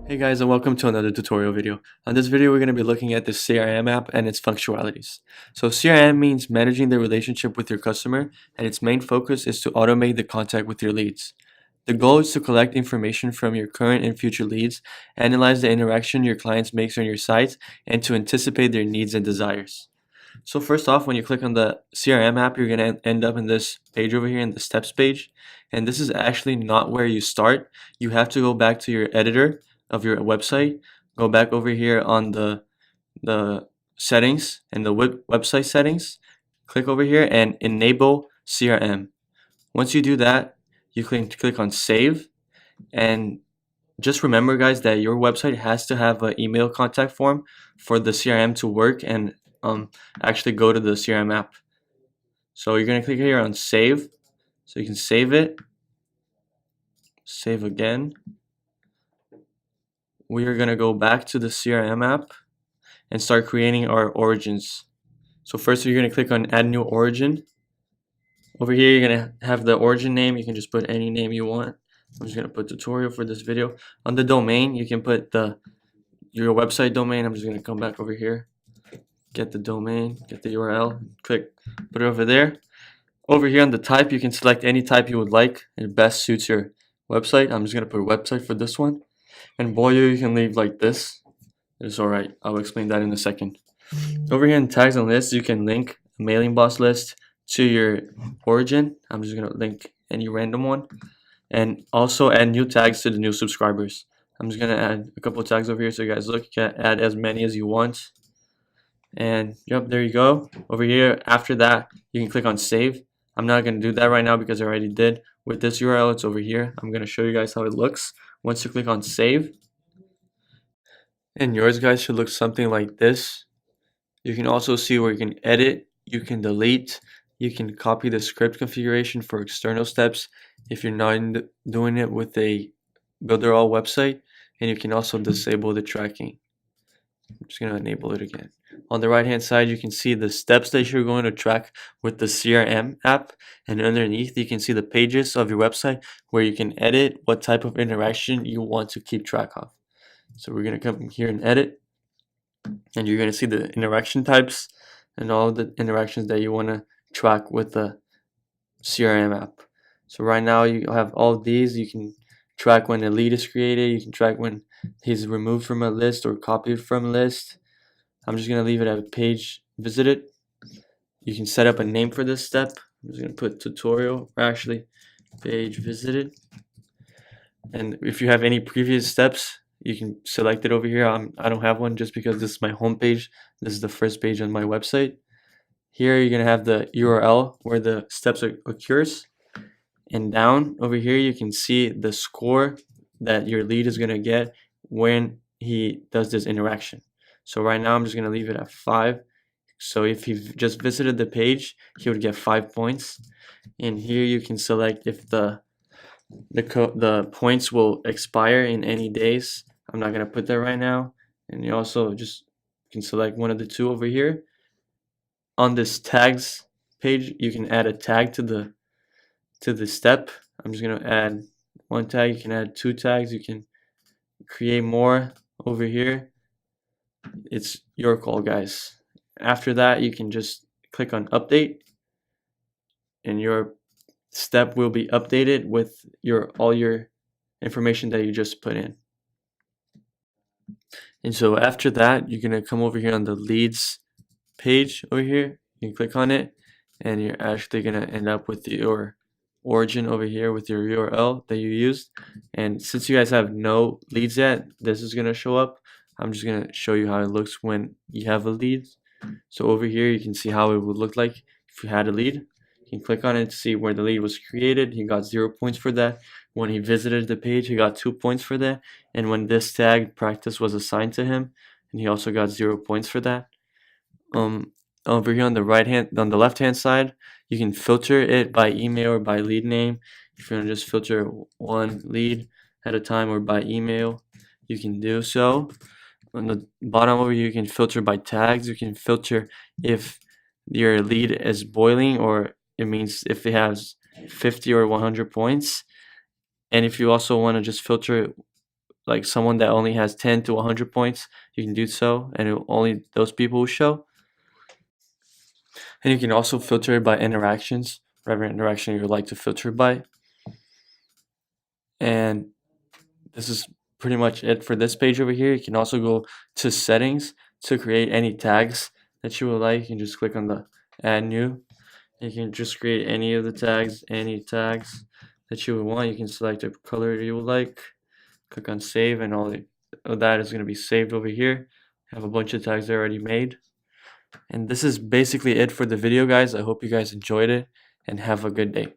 Hey guys, and welcome to another tutorial video. On this video we're going to be looking at the CRM app and its functionalities. So CRM means managing the relationship with your customer, and its main focus is to automate the contact with your leads. The goal is to collect information from your current and future leads, analyze the interaction your clients make on your site, and to anticipate their needs and desires. So first off, when you click on the CRM app, you're going to end up in this page over here in the steps page. And this is actually not where you start. You have to go back to your editor of your website, go back over here on the settings and the website settings, click over here and enable CRM. Once you do that, you click on save, and just remember guys that your website has to have an email contact form for the CRM to work and actually go to the CRM app. So you're going to click here on save, so you can save it, save again. We are going to go back to the CRM app and start creating our origins. So first you're going to click on add new origin. Over here you're going to have the origin name. You can just put any name you want. I'm just going to put tutorial for this video. On the domain you can put your website domain. I'm just going to come back over here, get the domain, get the URL, click, put it over there. Over here on the type you can select any type you would like. It best suits your website. I'm just going to put website for this one. And boy, you can leave like this. It's alright. I'll explain that in a second. Over here in tags and lists, you can link a mailing boss list to your origin. I'm just going to link any random one. And also add new tags to the new subscribers. I'm just going to add a couple of tags over here so you guys look. You can add as many as you want. And yep, there you go. Over here, after that, you can click on save. I'm not going to do that right now because I already did. With this URL, it's over here. I'm going to show you guys how it looks. Once you click on save, and yours guys should look something like this. You can also see where you can edit, you can delete, you can copy the script configuration for external steps if you're not doing it with a Builderall website, and you can also disable the tracking. I'm just going to enable it again. On the right hand side you can see the steps that you're going to track with the CRM app, and underneath you can see the pages of your website where you can edit what type of interaction you want to keep track of. So we're going to come here and edit, and you're going to see the interaction types and all the interactions that you want to track with the CRM app. So right now you have all of these. You can track when a lead is created, you can track when he's removed from a list or copied from a list. I'm just going to leave it at page visited. You can set up a name for this step. I'm just going to put tutorial, or actually page visited. And if you have any previous steps, you can select it over here. I don't have one just because this is my home page. This is the first page on my website. Here you're going to have the URL where the steps occurs. And down over here you can see the score that your lead is going to get when he does this interaction. So right now I'm just going to leave it at 5. So if he just visited the page, he would get 5 points. And here you can select if the points will expire in any days. I'm not going to put that right now. And you also just can select one of the two over here. On this tags page, you can add a tag to the step. I'm just going to add one tag. You can add 2 tags. You can create more over here. It's your call, guys. After that, you can just click on update, and your step will be updated with all your information that you just put in. And so after that, you're going to come over here on the leads page over here. You can click on it, and you're actually going to end up with your origin over here with your URL that you used. And since you guys have no leads yet, this is going to show up. I'm just going to show you how it looks when you have a lead. So over here you can see how it would look like if you had a lead. You can click on it to see where the lead was created. He got 0 points for that. When he visited the page, he got 2 points for that. And when this tag practice was assigned to him, and he also got 0 points for that. Over here on the left hand side, you can filter it by email or by lead name. If you want to just filter one lead at a time or by email, you can do so. On the bottom over here, you can filter by tags. You can filter if your lead is boiling, or it means if it has 50 or 100 points. And if you also want to just filter like someone that only has 10 to 100 points, you can do so, and only those people will show. And you can also filter it by interactions, whatever interaction you would like to filter by. And this is pretty much it for this page over here. You can also go to settings to create any tags that you would like. You can just click on the add new. You can just create any of the tags, any tags that you would want. You can select a color you would like, click on save, and all of that is going to be saved over here. I have a bunch of tags already made. And this is basically it for the video, guys. I hope you guys enjoyed it, and have a good day.